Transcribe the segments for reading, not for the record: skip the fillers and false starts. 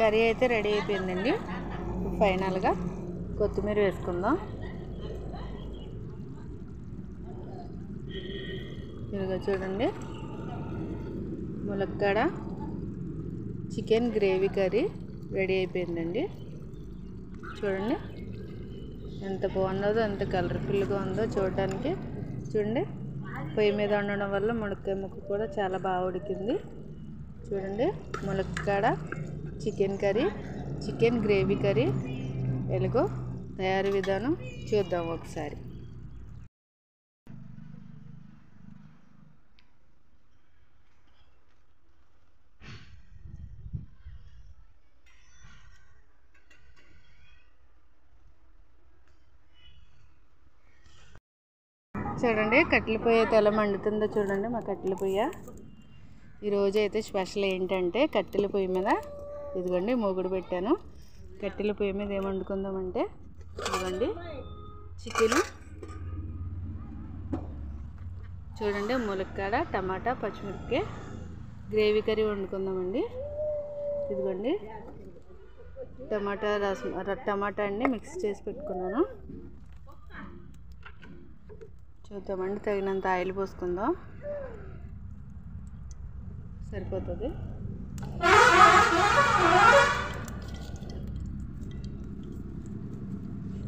Curry అయితే ready అయిపోయిందండి. ఫైనల్గా కొత్తిమీర వేసుకుందాం. ఇదిగో చూడండి, ములక్కాడ చికెన్ గ్రేవీ కర్రీ రెడీ అయిపోయిందండి. చూడండి ఎంత బాగున్నదో, ఎంత కలర్ఫుల్గా ఉందో చూడడానికి. చూడండి, పొయ్యి మీద వండడం వల్ల ములక్కాయ ముక్క కూడా చాలా బాగా ఉడికింది. చూడండి, ములక్కాడ chicken curry, chicken gravy curry. ఎలాగో తయారీ విధానం చూద్దాం ఒకసారి. చూడండి, కట్టెల పొయ్యి అయితే ఎలా మండుతుందో చూడండి. మా కట్టెల పొయ్య ఈరోజు అయితే స్పెషల్ ఏంటంటే, కట్టెల పొయ్యి మీద ఇదిగోండి మూగుడు పెట్టాను. కట్టెల పొయ్యి మీద ఏం వండుకుందామంటే, ఇదిగోండి చికెను, చూడండి ములక్కాడ, టమాటా, పచ్చిమిరపకాయ గ్రేవీ కర్రీ వండుకుందామండి. ఇదిగోండి టమాటా రసం, టమాటా అన్ని మిక్స్ చేసి పెట్టుకున్నాను. చూద్దామండి, తగినంత ఆయిల్ పోసుకుందాం, సరిపోతుంది.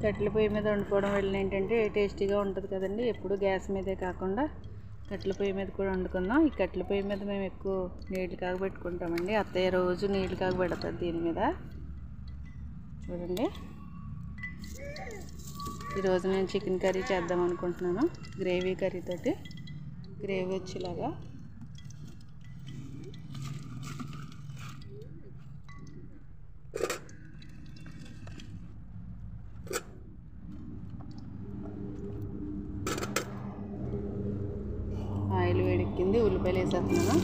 కట్టెల పొయ్యి మీద వండుకోవడం వల్ల ఏంటంటే టేస్టీగా ఉంటుంది కదండి. ఎప్పుడు గ్యాస్ మీదే కాకుండా కట్టెల పొయ్యి మీద కూడా వండుకుందాం. ఈ కట్టెల పొయ్యి మీద మేము ఎక్కువ నీళ్ళు కాగబెట్టుకుంటామండి. అత్తయ్య రోజు నీళ్ళు కాగబెడతారు దీని మీద. చూడండి, ఈరోజు నేను చికెన్ కర్రీ చేద్దాం అనుకుంటున్నాను. గ్రేవీ కర్రీ తోటి, గ్రేవీ వచ్చేలాగా. ఆయిల్ వేడెక్కింది, ఉల్లిపాయలు వేసేస్తున్నాను.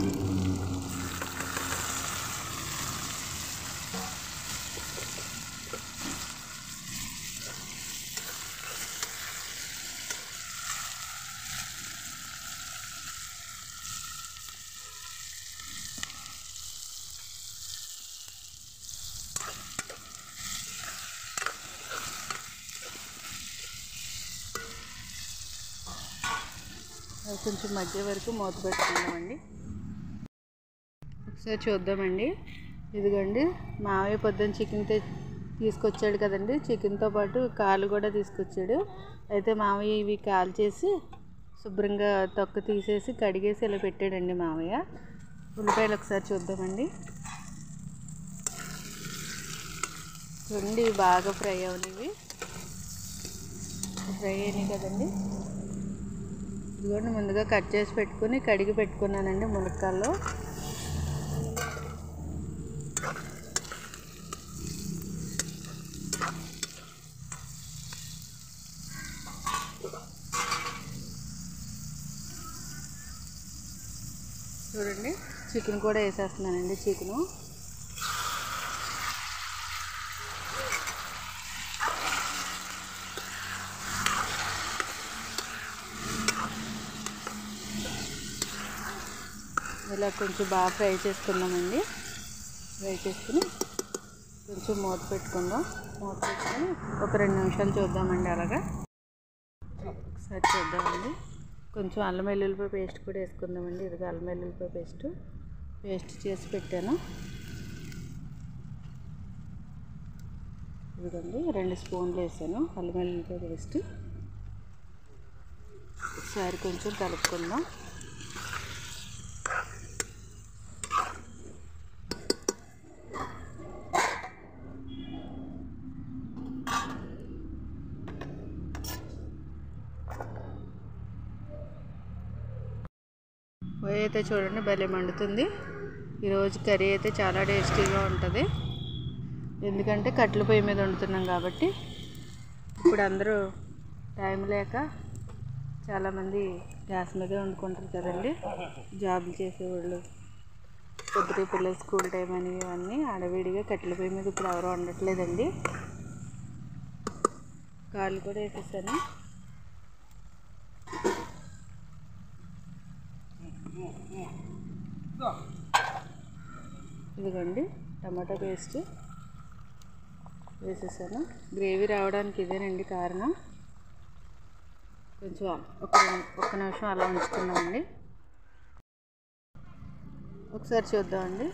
కొంచెం మధ్య వరకు మూత పెట్టుకుందామండి. ఒకసారి చూద్దామండి. ఇదిగోండి, మావయ్య పొద్దున్న చికెన్ తీసుకొచ్చాడు కదండి. చికెన్తో పాటు కాలు కూడా తీసుకొచ్చాడు. అయితే మావయ్య ఇవి కాల్ చేసి శుభ్రంగా తొక్క తీసేసి కడిగేసి ఇలా పెట్టాడండి మావయ్య. ఉల్లిపాయలు ఒకసారి చూద్దామండి. చూడండి, ఇవి బాగా ఫ్రై అవునివి, ఫ్రై అయినాయి కదండి. ఇదిగోండి, ముందుగా కట్ చేసి పెట్టుకుని కడిగి పెట్టుకున్నానండి ములక్కాడలు. చూడండి, చికెన్ కూడా వేసేస్తున్నానండి. చికెను ఇలా కొంచెం బాగా ఫ్రై చేసుకుందామండి. ఫ్రై చేసుకుని కొంచెం మూత పెట్టుకుందాం. మూత పెట్టుకుని ఒక 2 నిమిషాలు చూద్దామండి. అలాగా ఒకసారి చూద్దామండి. కొంచెం అల్లం వెల్లుల్లిపాయ పేస్ట్ కూడా వేసుకుందామండి. ఇదిగో అల్లం వెల్లుల్లిపాయ పేస్ట్ చేసి పెట్టాను. ఇదిగోండి 2 స్పూన్లు వేసాను అల్లం వెల్లుల్లిపాయ పేస్ట్. ఒకసారి కొంచెం కలుపుకుందాం. పొయ్యి అయితే చూడండి భలే మండుతుంది. ఈరోజు కర్రీ అయితే చాలా టేస్టీగా ఉంటుంది. ఎందుకంటే కట్టెల పొయ్యి మీద వండుతున్నాం కాబట్టి. ఇప్పుడు అందరూ టైం లేక చాలామంది గ్యాస్ మీదే వండుకుంటారు కదండి. జాబులు చేసేవాళ్ళు, పొద్దుటే పిల్లలు స్కూల్ టైం అని ఇవన్నీ ఆడవేడిగా కట్టెల పొయ్యి మీద ఇప్పుడు ఎవరు వండట్లేదండి. కాళ్ళు కూడా వేసేసాను. ఇదిగోండి టమాటో పేస్ట్ వేసేసాను. గ్రేవీ రావడానికి ఇదేనండి కారణం. కొంచెం ఒక్క నిమిషం అలా ఉంచుకుందామండి. ఒకసారి చూద్దామండి.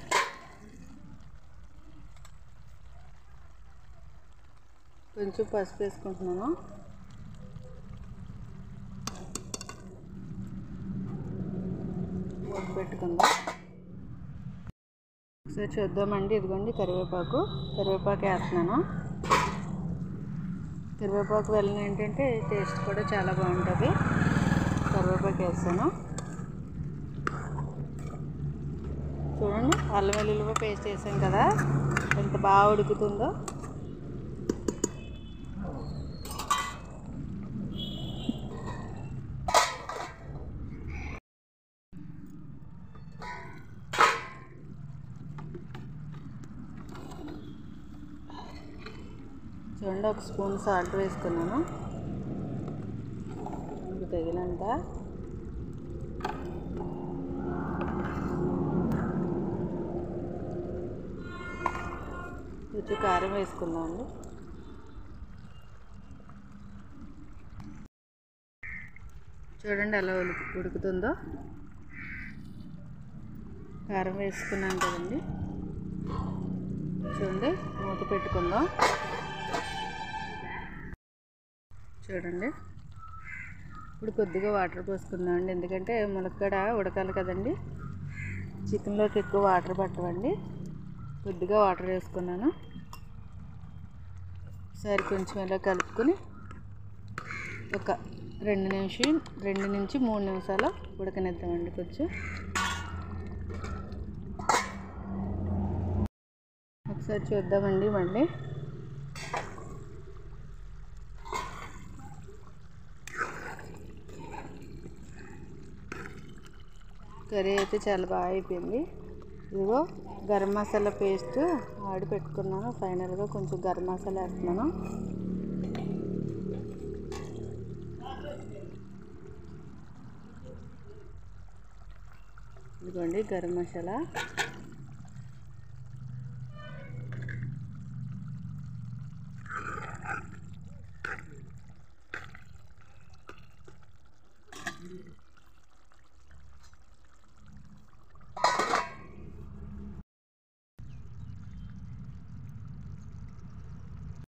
కొంచెం పసుపు వేసుకుంటున్నాను. మూత పెట్టుకుందాం. ఒకసారి చూద్దామండి. ఇదిగోండి కరివేపాకు వేస్తున్నాను. కరివేపాకు వలన ఏంటంటే టేస్ట్ కూడా చాలా బాగుంటుంది. కరివేపాకు వేస్తాను. చూడండి, అల్లం వెల్లుల్లి పేస్ట్ వేసాం కదా, ఎంత బాగా ఉడుకుతుందో. చూడండి, ఒక స్పూన్ సాల్ట్ వేసుకున్నాను మీకు తగినంత. కొంచెం కారం వేసుకుందామండి. చూడండి ఎలా ఉడుకుతుందో. కారం వేసుకున్నాం కదండి. చూడండి, మూత పెట్టుకుందాం. చూడండి, ఇప్పుడు కొద్దిగా వాటర్ పోసుకుందామండి. ఎందుకంటే ములక్కాడ ఉడకాలి కదండి. చికెన్లోకి ఎక్కువ వాటర్ పట్టవండి. కొద్దిగా వాటర్ వేసుకున్నాను. ఒకసారి కొంచెం ఇలా కలుపుకొని ఒక 2 నుంచి 3 నిమిషాలు ఉడకనిద్దామండి. కొంచెం ఒకసారి చూద్దామండి. మళ్ళీ కర్రీ అయితే చాలా బాగా అయిపోయింది. ఇదిగో గరం మసాలా పేస్ట్ ఆడి పెట్టుకున్నాను. ఫైనల్గా కొంచెం గరం మసాలా వేస్తున్నాను. ఇదిగోండి గరం మసాలా.